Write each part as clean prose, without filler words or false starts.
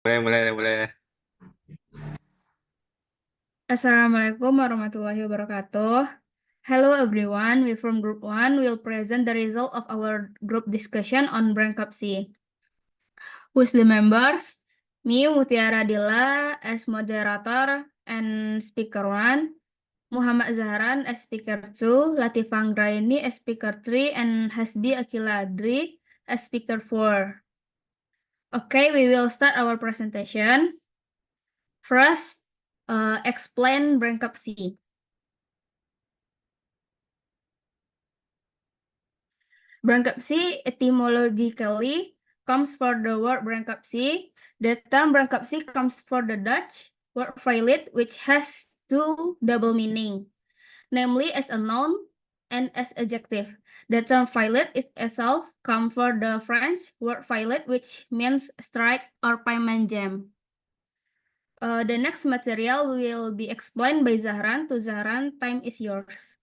Boleh. Assalamualaikum warahmatullahi wabarakatuh. Hello everyone, we from Group 1 will present the result of our group discussion on bankruptcy. Who's the members? Me, Mutiara Dila, as moderator and speaker 1, Muhammad Zahran as speaker 2, Latifah Anggraini as speaker 3, and Hasbi Akiladri as speaker 4. Okay, we will start our presentation. First, explain bankruptcy. Bankruptcy etymologically comes from the word bankruptcy. The term bankruptcy comes from the Dutch word failliet, which has two double meaning, namely as a noun and as adjective. The term failliet itself comes from the French word failliet, which means strike or payment jam. The next material will be explained by Zahran. To Zahran, time is yours.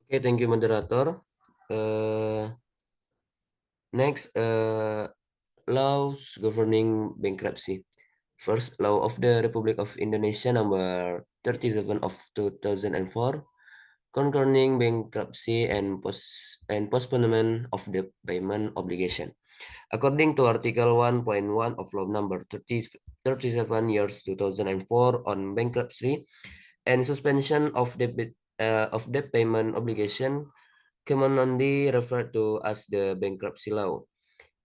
Okay, thank you, moderator. Next, laws governing bankruptcy. First, Law of the Republic of Indonesia number 37 of 2004, concerning bankruptcy and postponement of the payment obligation. According to Article 1.1 of Law number 37 years 2004 on bankruptcy and suspension of debt payment obligation, commonly referred to as the bankruptcy law.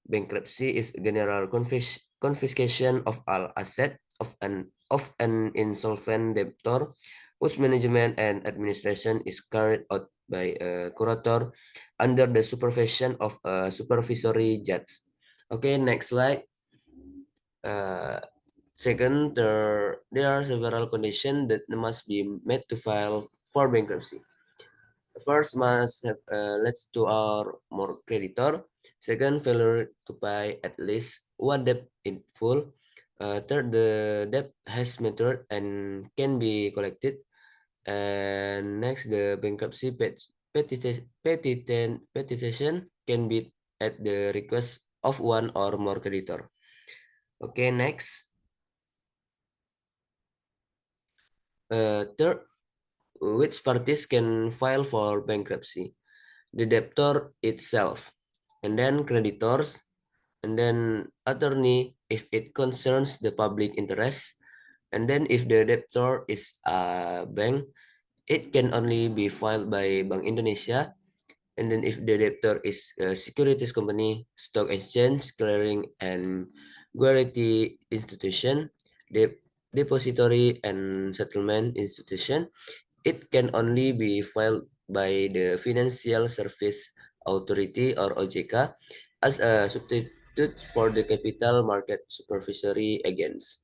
Bankruptcy is general confiscation of all asset of an insolvent debtor whose management and administration is carried out by a curator under the supervision of a supervisory judge. Okay, next slide. Second, there are several conditions that must be met to file for bankruptcy. First, must have leads to our more creditor. Second, failure to pay at least one debt in full. Third, the debt has matured and can be collected. And next, the bankruptcy petition can be at the request of one or more creditor. Okay, next. Third, which parties can file for bankruptcy? The debtor itself, and then creditors, and then attorney if it concerns the public interest, and then if the debtor is a bank, it can only be filed by Bank Indonesia, and then if the debtor is a securities company, stock exchange, clearing and guarantee institution, depository and settlement institution, it can only be filed by the Financial Service Authority or OJK as a substitute for the capital market supervisory agents.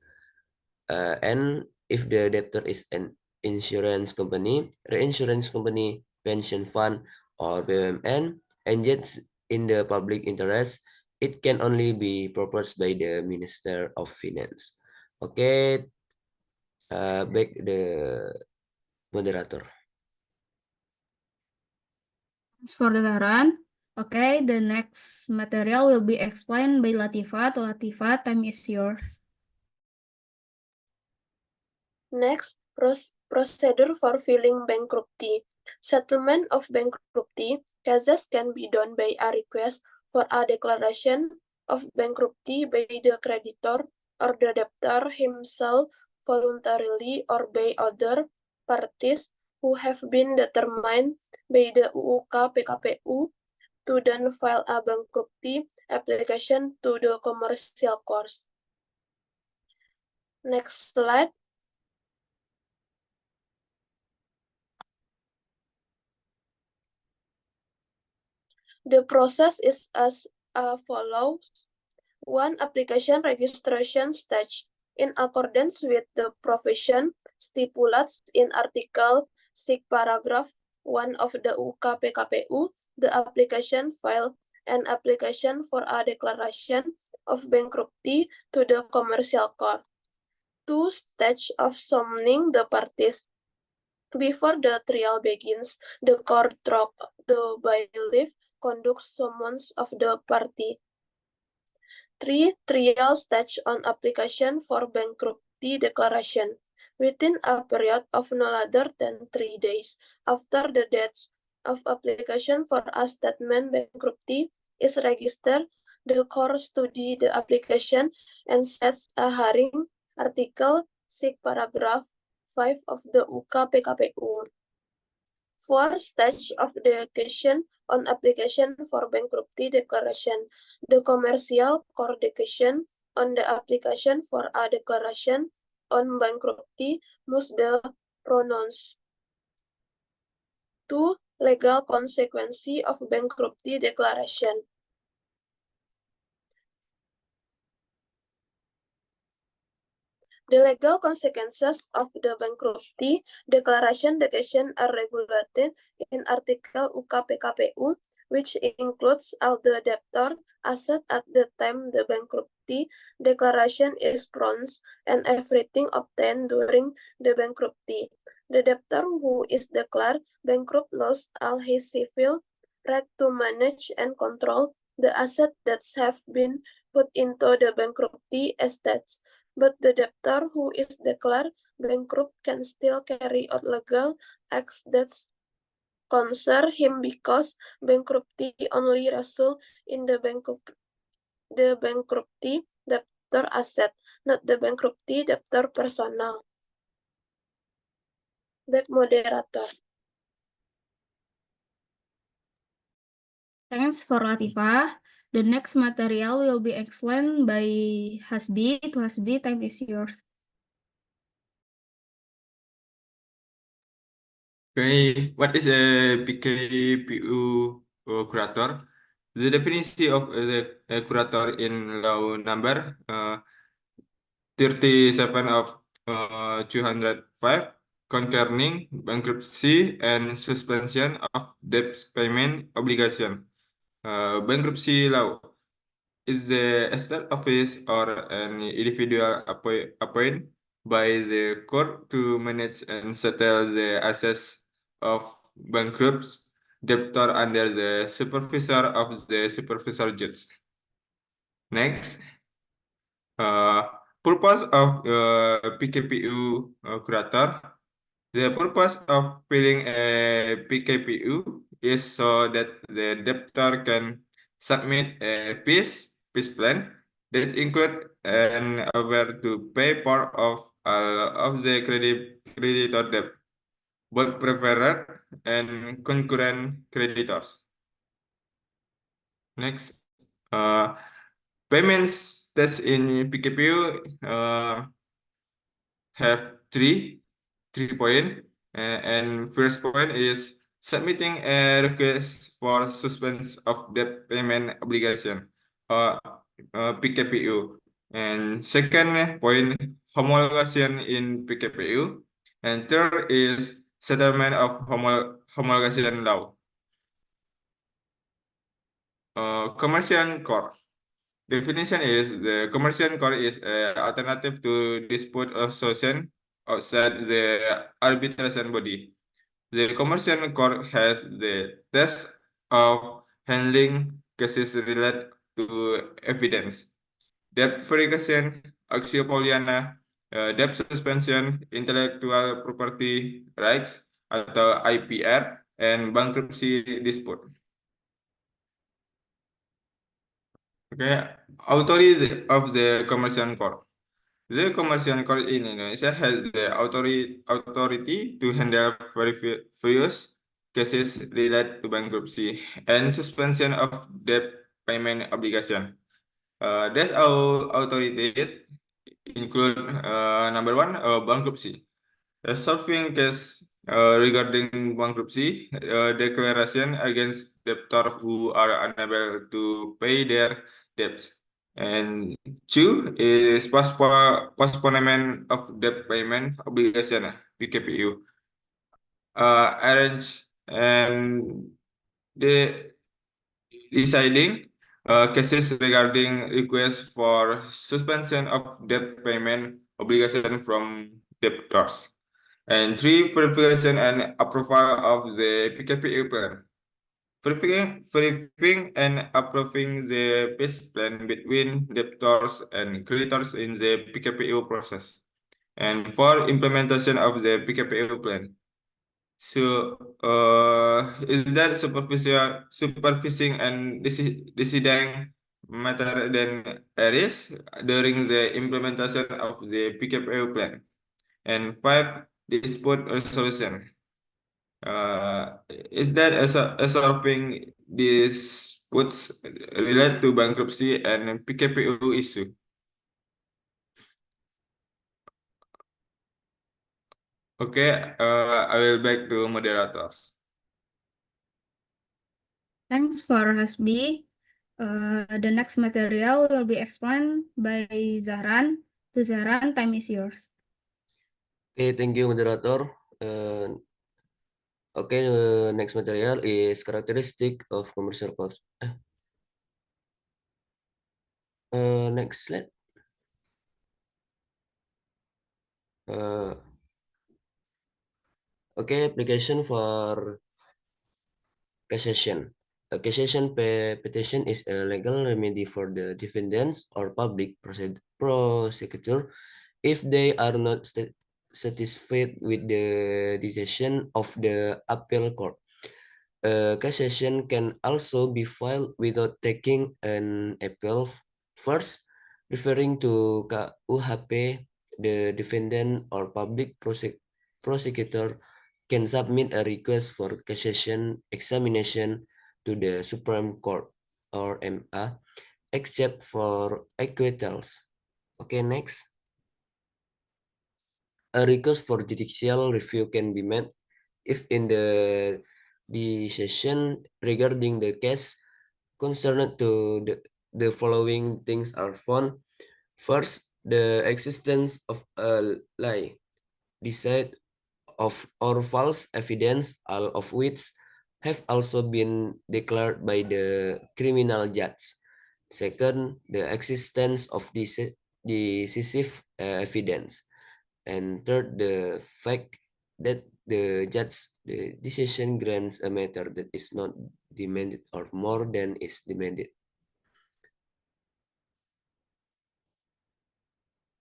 And if the debtor is an insurance company, reinsurance company, pension fund, or BUMN, engaged in the public interest, it can only be proposed by the Minister of Finance. Okay, back the moderator. Thanks for the Zahran. Okay, the next material will be explained by Latifah. To Latifah, time is yours. Next, procedure for filing bankruptcy. Settlement of bankruptcy cases can be done by a request for a declaration of bankruptcy by the creditor or the debtor himself voluntarily or by other parties who have been determined by the UUK PKPU to then file a bankruptcy application to the commercial court. Next slide. The process is as follows. 1. Application registration stage. In accordance with the provision stipulates in Article 6 paragraph 1 of the UUK PKPU, the application file an application for a declaration of bankruptcy to the commercial court. 2. Stage of summoning the parties. Before the trial begins, the court through the bailiff conducts summons of the party. 3. Trial stage on application for bankruptcy declaration. Within a period of no later than 3 days after the date of application for a statement bankruptcy is registered, the court study the application and sets a hearing. Article 6 paragraph 5 of the UK PKPU. 4. Stage of the decision on application for bankruptcy declaration. The commercial court decision on the application for a declaration on bankruptcy must be pronounced. 2. Legal consequence of bankruptcy declaration. The legal consequences of the bankruptcy declaration decision are regulated in Article UK PKPU, which includes all the debtor asset at the time the bankruptcy declaration is pronounced and everything obtained during the bankruptcy. The debtor who is declared bankrupt lost all his civil right to manage and control the assets that have been put into the bankruptcy estates. But the debtor who is declared bankrupt can still carry out legal acts that concern him because bankruptcy only results in the bankruptcy debtor asset, not the bankruptcy debtor personal. Back moderator. Thanks for Latifah. The next material will be explained by Hasbi. To Hasbi, time is yours. Okay, what is a PKPU curator? The definition of a curator in law number 37 of 205 concerning bankruptcy and suspension of debt payment obligation. Bankruptcy law is the estate office or an individual appointed by the court to manage and settle the assets of bankrupt debtor under the supervisor of the supervisor judge. Next, purpose of PKPU curator. The purpose of filing a PKPU is so that the debtor can submit a peace plan that include an offer to pay part of the creditor debt, both preferred and concurrent creditors. Next, payments that's in PKPU have three points, and first point is submitting a request for suspension of debt payment obligation or PKPU, and second point homologation in PKPU, and third is settlement of homologation law. Commercial court. Definition is the commercial court is an alternative to dispute resolution outside the arbitration body. The commercial court has the task of handling cases related to evidence, debt verification, actio poliana, debt suspension, intellectual property rights atau IPR, and bankruptcy dispute. Okay, authority of the commercial court. The commercial court in Indonesia has the authority to handle various cases related to bankruptcy and suspension of debt payment obligation. These authorities include number one, bankruptcy. Solving case regarding bankruptcy, declaration against debtors who are unable to pay their debts. And two is postponement of debt payment obligation, PKPU. Arrange and deciding cases regarding requests for suspension of debt payment obligation from debtors. And three, verification and approval of the PKPU plan. verifying and approving the peace plan between debtors and creditors in the PKPU process, and 4, implementation of the PKPU plan. So, is that supervising and deciding matter than areas during the implementation of the PKPU plan? And 5, dispute resolution. Is that solving disputes related to bankruptcy and PKPU issue? Okay, I will back to moderators. Thanks for Hasbi. The next material will be explained by Zahran. To Zahran, time is yours. Okay, thank you, moderator. Okay, the next material is characteristic of commercial cost. Next slide. Okay, application for cassation. A cassation petition is a legal remedy for the defendants or public prosecutor if they are not satisfied with the decision of the appeal court. Cassation can also be filed without taking an appeal first. Referring to KUHP, the defendant or public prosecutor can submit a request for cassation examination to the Supreme Court or MA, except for acquittals. Okay, next. A request for judicial review can be made if in the decision regarding the case concerned to the following things are found. First, the existence of a lie, deceit of or false evidence, all of which have also been declared by the criminal judge. Second, the existence of decisive evidence. And third, the fact that the decision grants a matter that is not demanded or more than is demanded.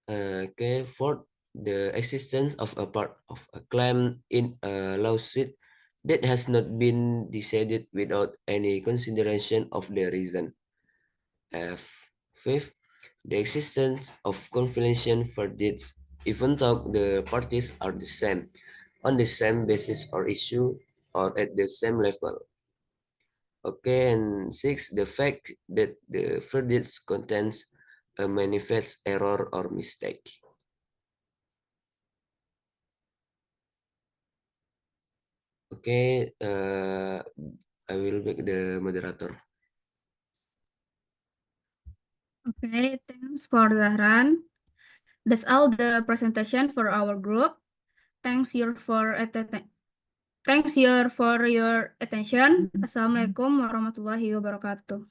Okay, fourth, the existence of a part of a claim in a lawsuit that has not been decided without any consideration of the reason. Fifth, the existence of confidential verdicts, even though the parties are the same, on the same basis or issue, or at the same level. Okay, and six, the fact that the verdict contains a manifest error or mistake. Okay, I will make the moderator. Okay, thanks for Zahran. That's all the presentation for our group. Thanks your for your attention. Assalamualaikum warahmatullahi wabarakatuh.